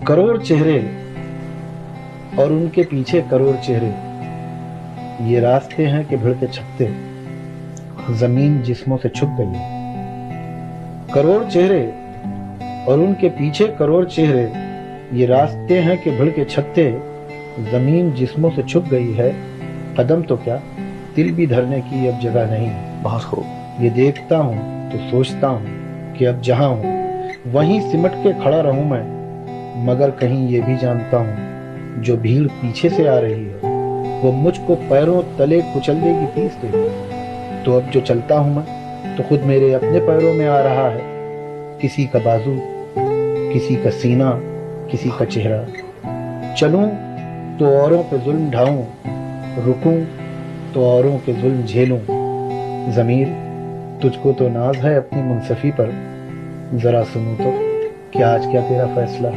करोड़ चेहरे और उनके पीछे करोड़ चेहरे, ये रास्ते हैं कि भिड़ते छकते जमीन जिस्मों से छुप गई है। करोड़ चेहरे और उनके पीछे करोड़ चेहरे, ये रास्ते हैं कि भिड़ के छकते जमीन जिस्मों से छुप गई है। कदम तो क्या दिल भी धरने की अब जगह नहीं है। बहुत खूब। ये देखता हूँ तो सोचता हूँ कि अब जहाँ हूँ वहीं सिमट के खड़ा रहूं मैं, मगर कहीं ये भी जानता हूँ जो भीड़ पीछे से आ रही है वो मुझको पैरों तले कुचल देगी, पीस देगी। तो अब जो चलता हूँ मैं तो खुद मेरे अपने पैरों में आ रहा है। किसी का बाजू, किसी का सीना, किसी का चेहरा। चलूं तो औरों पे जुल्म ढाऊं, रुकूं तो औरों के जुल्म झेलूं। ज़मीर तुझको तो नाज है अपनी मुनसफी पर, जरा सुनूं तो क्या आज क्या तेरा फैसला।